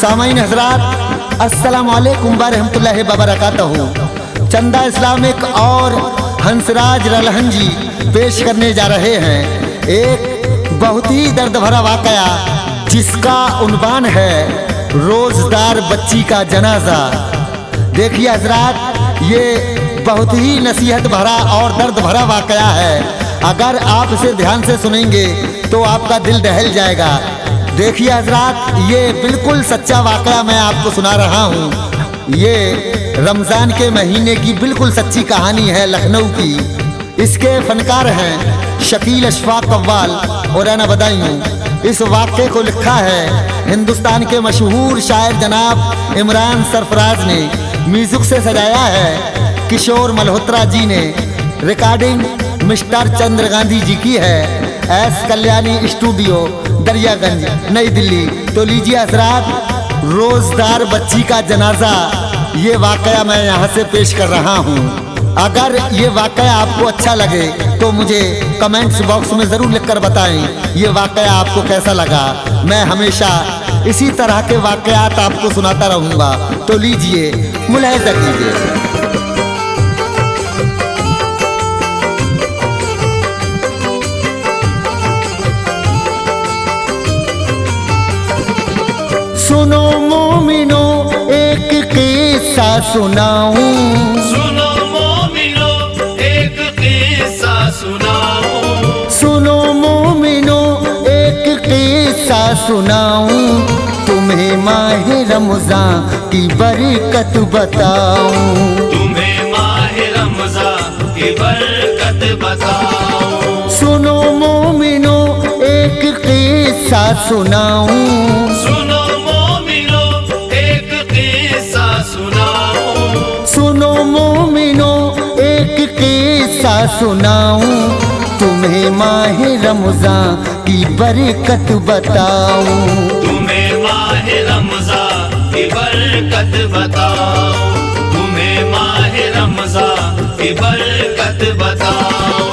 सामाईन हजरात अस्सलाम वालेकुम व रहमतुल्लाहि व बरकातहू। चंदा इस्लामिक और हंसराज रलहन जी पेश करने जा रहे हैं एक बहुत ही दर्द भरा वाकया जिसका उन्वान है रोजदार बच्ची का जनाजा। देखिए हजरात, ये बहुत ही नसीहत भरा और दर्द भरा वाकया है। अगर आप इसे ध्यान से सुनेंगे तो आपका दिल दहल जाएगा। देखिए हजरात, ये बिल्कुल सच्चा वाकया मैं आपको सुना रहा हूँ। ये रमज़ान के महीने की बिल्कुल सच्ची कहानी है लखनऊ की। इसके फनकार हैं शकील अशफाक कव्वाल और अना बदायूं। इस वाक़े को लिखा है हिंदुस्तान के मशहूर शायर जनाब इमरान सरफराज ने। म्यूजिक से सजाया है किशोर मल्होत्रा जी ने। रिकॉर्डिंग मिस्टर चंद्र गांधी जी की है, एस कल्याणी स्टूडियो, दरियागंज, नई दिल्ली। तो लीजिए हजरात, रोजदार बच्ची का जनाजा, ये वाकया मैं यहाँ से पेश कर रहा हूँ। अगर ये वाकया आपको अच्छा लगे तो मुझे कमेंट्स बॉक्स में ज़रूर लिखकर बताएं ये वाकया आपको कैसा लगा। मैं हमेशा इसी तरह के वाकयात आपको सुनाता रहूँगा। तो लीजिए मुलाहिजा कीजिए। सुनो मोमिनो एक किस्सा सुनाऊं, सुनो मोमिनो एक किस्सा सुनाऊं, सुनो मोमिनो एक किस्सा सुनाऊं, तुम्हें माह रमज़ान की बरकत बताऊं, तुम्हें माह रमज़ान की बरकत बताऊं। सुनो मोमिनो एक किस्सा सुनाऊं, सुनो मोमिनो एक किस्सा सुनाऊं, सुनो मोमिनो एक किस्सा सुनाऊं, तुम्हें माह रमज़ान की बरकत बताऊं, तुम्हें माह रमज़ान की बरकत बताऊं, तुम्हें माह रमज़ान की बरकत बताऊं।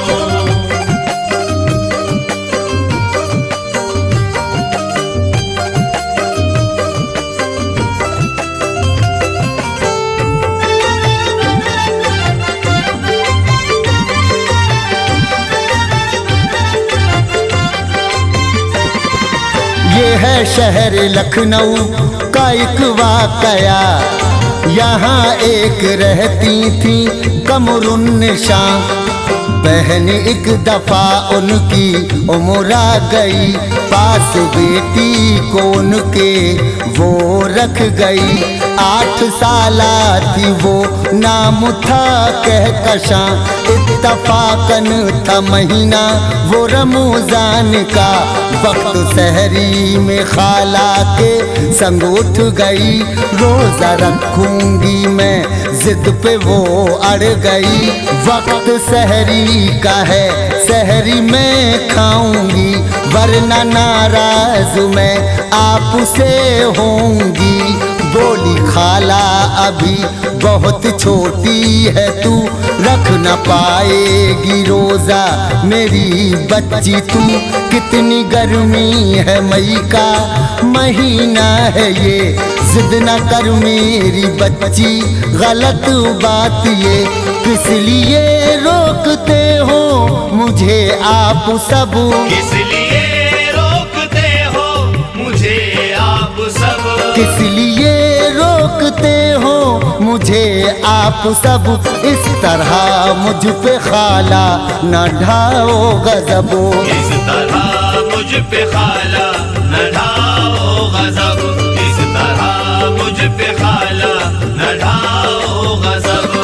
ये है शहर लखनऊ का एक वाकया। यहाँ एक रहती थी कमरुन्निशा, बहन एक दफा उनकी उम्र आ गई, पास बेटी को उनके वो रख गई। 8 साला थी वो, नाम था कहकशां, इत्तफाकन था महीना वो रमज़ान का। वक्त सहरी में खाला के संग उठ गई, रोज़ा रखूंगी मैं जिद पे वो अड़ गई। वक्त सहरी का है, सहरी मैं खाऊंगी, वरना नाराज मैं आपसे होंगी। बोली खाला अभी बहुत छोटी है तू, रख न पाएगी रोज़ा मेरी बच्ची तू। कितनी गर्मी है, मई का महीना है ये, जिद न कर मेरी बच्ची, गलत बात ये। किस लिए रोकते हो मुझे आप सब, किस लिए रोकते हो मुझे आप सब, किस लिए रोकते हो मुझे आप सब। इस तरह मुझ पे खाला न ढाओ गज़ब, इस तरह मुझ पे खाला न ढाओ गज़ब, इस तरह मुझ पे खाला न ढाओ गज़ब।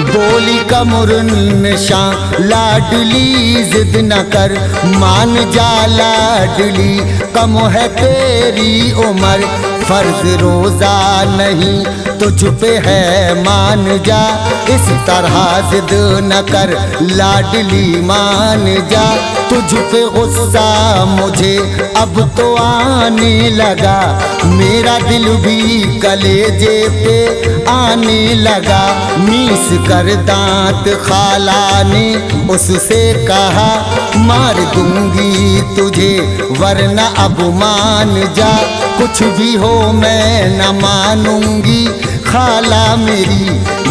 बोली कमरुन्निशा लाडली जिद न कर, मान जा लाडली, कम है तेरी उम्र, फर्ज रोजा नहीं तुझ पे है मान जा, इस तरह जिद न कर लाडली मान जा। तुझ पे गुस्सा मुझे अब तो आने लगा, मेरा दिल भी कलेजे पे आने लगा। मीस कर दांत खाला ने उससे कहा, मार दूंगी तुझे वरना अब मान जा। कुछ भी हो मैं न मानूंगी खाला मेरी,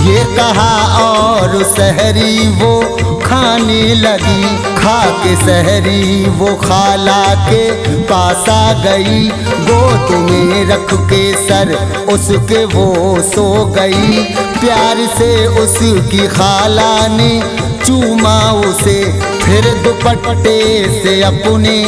ये कहा और सहरी वो खाने लगी। खा के सहरी वो खाला के पास आ गई, गोद में रख के सर उसके वो सो गई। प्यार से उसकी खाला ने चूमा उसे, फिर दुपट्टे से अपने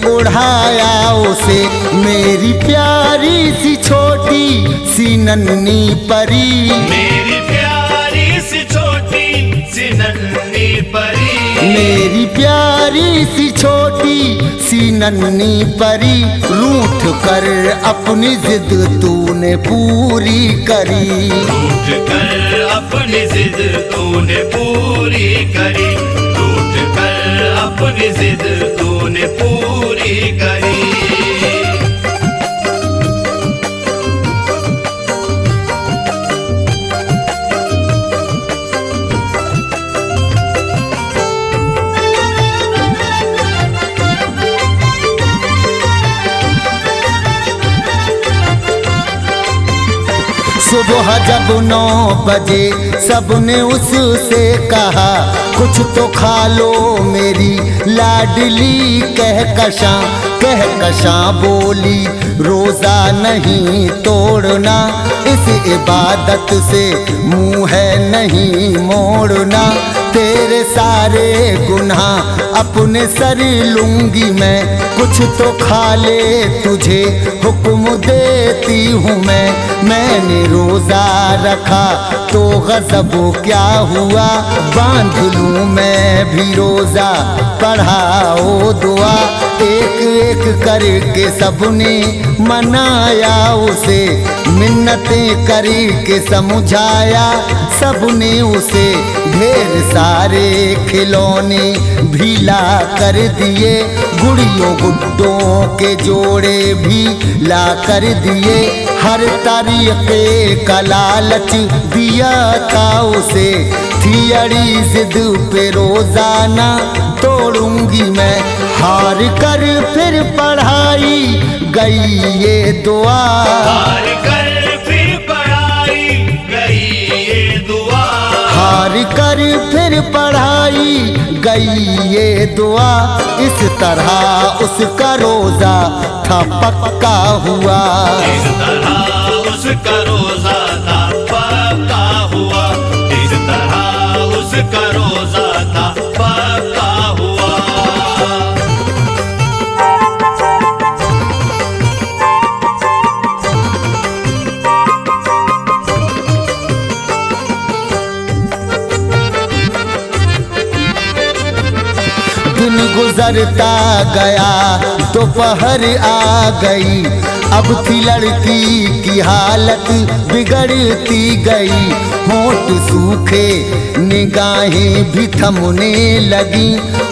उड़ाया उसे। मेरी प्यारी सी छोटी सी नन्ही परी, मेरी प्यारी सी छोटी सी नन्ही परी, मेरी प्यारी सी छोटी सी नन्ही परी। रूठ कर अपनी जिद तूने पूरी करी, रूठ कर अपनी जिद तूने पूरी करी, रूठ कर अपनी जिद तूने पूरी करी। सुबह जब 9 बजे सबने उससे कहा, कुछ तो खा लो मेरी लाडली कहकशां बोली, रोजा नहीं तोड़ना, इस इबादत से मुँह है नहीं मोड़ना। तेरे सारे गुनाह अपने सर लूंगी मैं, कुछ तो खा ले तुझे हुक्म देती हूँ मैं। मैंने रोजा रखा तो गज़ब क्या हुआ, बांध लूँ मैं भी रोजा पढ़ाओ दुआ। एक एक करके सबने मनाया उसे, मिन्नतें करके समझाया सबने उसे। ढेर सारे खिलौने भी ला कर दिए, गुड़ियों गुड्डों के जोड़े भी ला कर दिए। हर तरीके का लालच दिया था उसे, थी अड़ी जिद पे रोजाना तोड़ूंगी मैं। हार कर फिर पढ़ाई गई ये दुआ, हार कर फिर पढ़ाई गई ये दुआ, हार कर फिर पढ़ाई गई ये दुआ। इस तरह उसका रोजा था पक्का हुआ, इस तरह उसका रोजा था पक्का हुआ, इस तरह उसका रोजा था पक्का हुआ। दिन गुजरता गया दोपहर आ गई, अब थी लड़की की हालत बिगड़ती गई। होंठ सूखे निगाहें भी थमने लगी,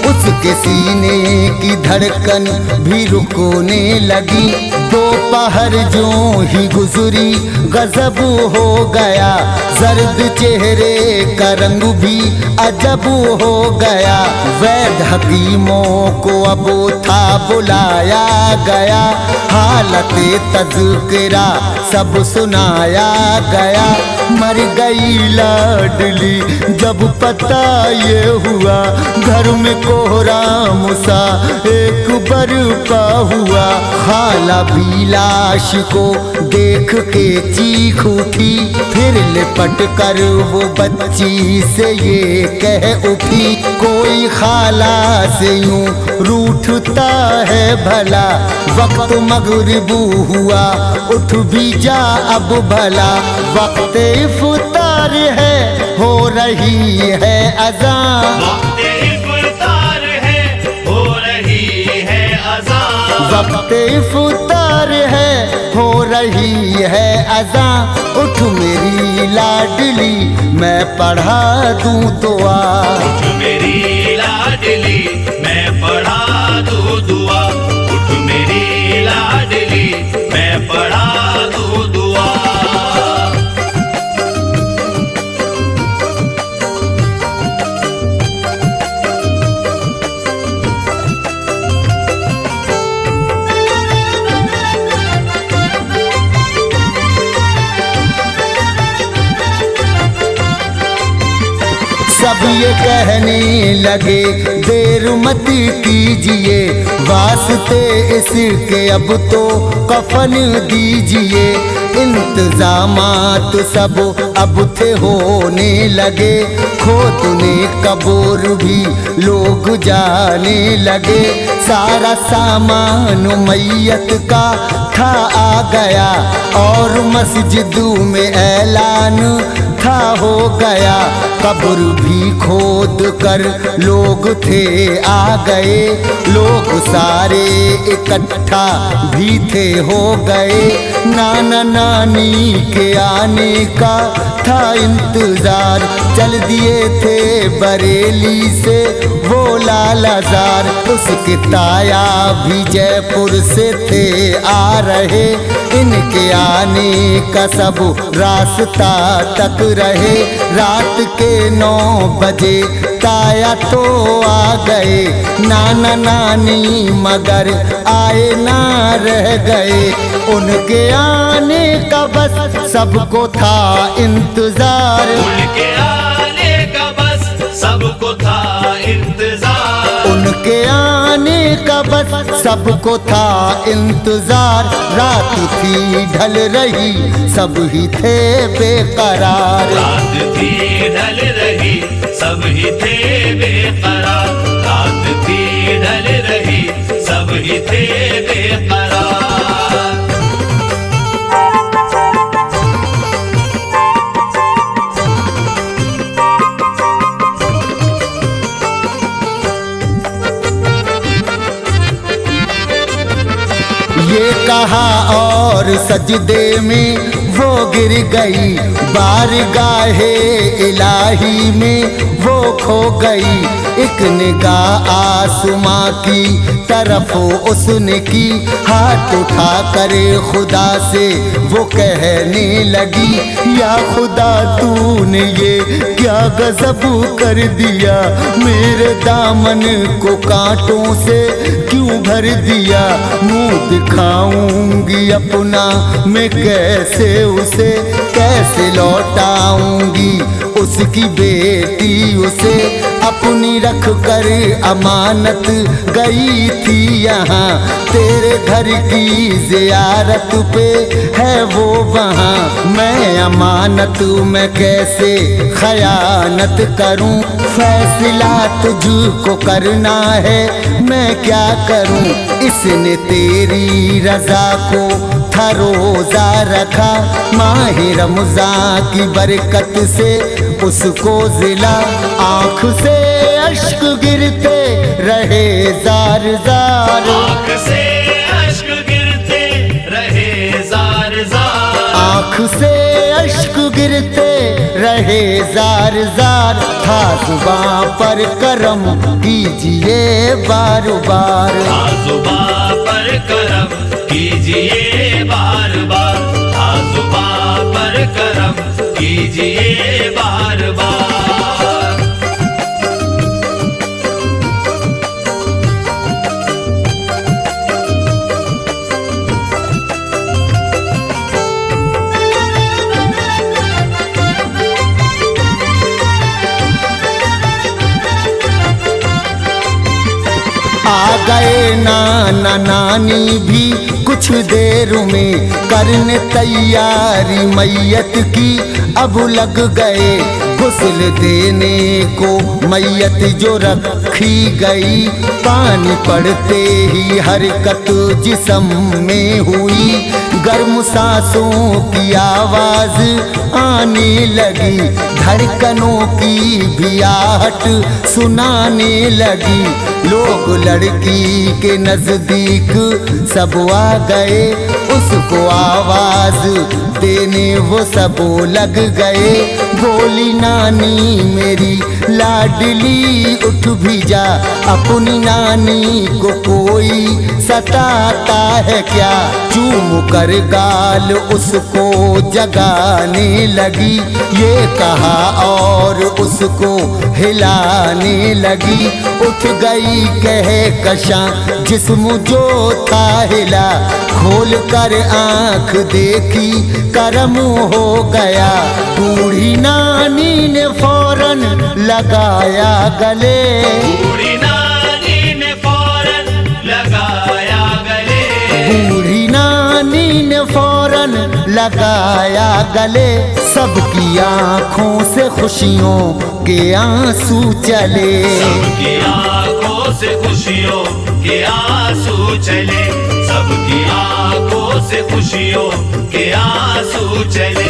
उसके सीने की धड़कन भी रुकने लगी। दोपहर जो ही गुजरी गजब हो गया, जर्द चेहरे का रंग भी अजब हो गया। वैद्य हकीमों को अब था बुलाया गया, हालत तज़किरा सब सुनाया गया। मर गई लाडली जब पता ये हुआ, घर में कोहराम सा एक बरपा हुआ। खाला भी लाश को देख के चीख उठी, फिर लिपट कर वो बच्ची से ये कह उठी, कोई खाला से यूं रूठता है भला। वक्त मगरिब हुआ उठ भी जा अब भला, वक्त इफ्तार है हो रही है अज़ान, वक्त इफ्तार है हो रही है अज़ान, वक्त इफ्तार है, हो रही है अज़ां, उठ मेरी लाडली मैं पढ़ा दूं दुआ। उठ मेरी लाडली मैं पढ़ा दूं दुआ। उठ मेरी लाडली मैं पढ़ा दूं दुआ। सब ये कहने लगे देर मत कीजिए, वास्ते इसके अब तो कफन दीजिए। इंतजामात सब अब थे होने लगे, खोदने कब्र भी लोग जाने लगे। सारा सामान मैयत का था आ गया, और मस्जिदों में ऐलान था हो गया। कब्र भी खोद कर लोग थे आ गए, लोग सारे इकट्ठा भी थे हो गए। नाना नानी के आने का था इंतजार, चल दिए थे बरेली से वो लालाजार। उसके ताया भी जयपुर से थे आ रहे, इनके आने का सब रास्ता तक रहे। रात के 9 बजे ताया तो आ गए, नाना नानी मगर आए ना रह गए। उनके आने का बस सबको था इंतजार, उनके आने का बस सबको था इंतजार। उनके आने का बस सबको था इंतजार। रात थी ढल रही सब ही थे बेकरार, रात थी ढल रही सब ही थे बेकरार। रात थी ढल रही सब ही थे बेकरार। ये कहा और सजदे में वो गिर गई, बारगाहे इलाही में वो खो गई। एक निगाह आसमां की तरफ उसने की, हाथ उठा कर खुदा से वो कहने लगी, या खुदा तूने ये क्या गजब कर दिया, मेरे दामन को कांटों से क्यों भर दिया। मुंह दिखाऊंगी अपना मैं कैसे उसे, कैसे लौटाऊंगी उसकी बेटी उसे। अपनी रख कर अमानत गई थी यहाँ, तेरे घर की जियारत पे है वो वहाँ। मैं अमानत में कैसे खयानत करूं, फैसला तुझको करना है मैं क्या करूं। इसने तेरी रजा को था रोजा रखा, माह रमजान की बरकत से उसको जिला। आँख से अश्क गिरते रहे जार जार, आँख से अश्क गिरते रहे जार जार। आँख से अश्क गिरते रहे जार जार। था जुबां पर करम कीजिए बार बार, था जुबां पर करम कीजिए बार बार। था जुबां पर करम कीजिए बार बार। आ गए नाना नानी भी कुछ देर में, करने तैयारी मैयत की अब लग गए। गुस्ल देने को मैयत जो रखी गई, पानी पड़ते ही हरकत जिस्म में हुई। गर्म सांसों की आवाज आने लगी, धड़कनों की भी आहट सुनाने लगी। लोग लड़की के नजदीक सब आ गए, उसको आवाज देने वो सब लग गए। बोली नानी मेरी लाडली उठ भी जा, अपनी नानी को कोई सताता है क्या। चूम कर गाल उसको जगाने लगी, ये कहा और उसको हिलाने लगी। उठ गई कह कशा जिस्म जो था हिला, खोल कर आँख देखी करम हो गया। बूढ़ी नानी ने फौरन लगाया गले, बूढ़ी नानी ने फौरन लगाया गले, बूढ़ी नानी ने फौरन लगाया गले। सबकी आँखों से खुशियों के आंसू चले, सबकी आंखों से खुशियों के आंसू चले, सबकी आंखों से खुशियों के आंसू चले।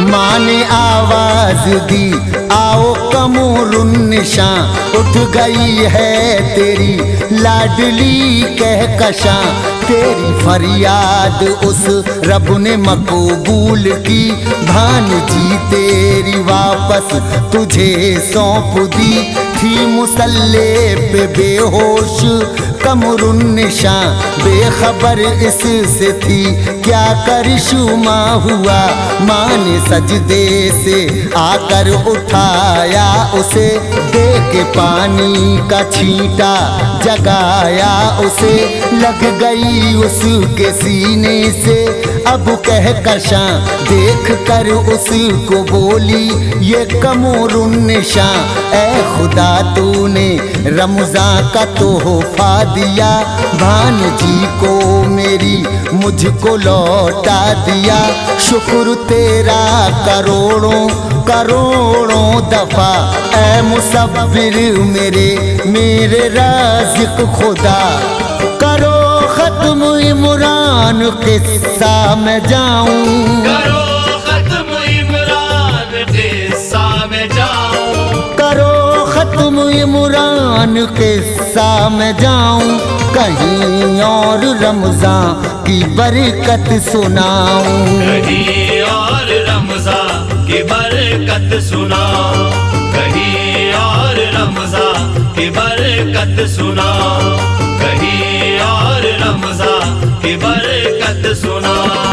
माँ ने आवाज दी आओ कमरुन्निशा, उठ गई है तेरी लाडली कहकशा। तेरी फरियाद उस रब ने मकबूल की, भानजी तेरी वापस तुझे सौंप दी। थी मुसल्ले पे बेहोश कमरुन्निशा, बेखबर इससे थी क्या करिश्मा हुआ। माँ ने सजदे से आकर उठाया उसे, दे के पानी का छींटा जगाया उसे। लग गई उसके सीने से अब कहकशा, देख कर उसको बोली ये कमरुन्निशा। ऐ खुदा तूने रमज़ान का तोहफा दिया, भानजी को मेरी मुझको लौटा दिया। शुक्र तेरा करोड़ों करोड़ों दफा, ऐ मुसब्बिर मेरे राज़िक खुदा। करो खत्म इमरान किस्सा में जाऊं, करो खत्म इमरान किस्सा में जाऊं, करो खत्म इमरान किस्सा में जाऊं। कहीं और रमज़ान की बरकत सुनाऊं, कहीं और रमज़ान की बरकत सुनाओ, कहीं और रमज़ान की बरकत सुनाओ, कहीं और रमज़ान की बरकत सुनाओ।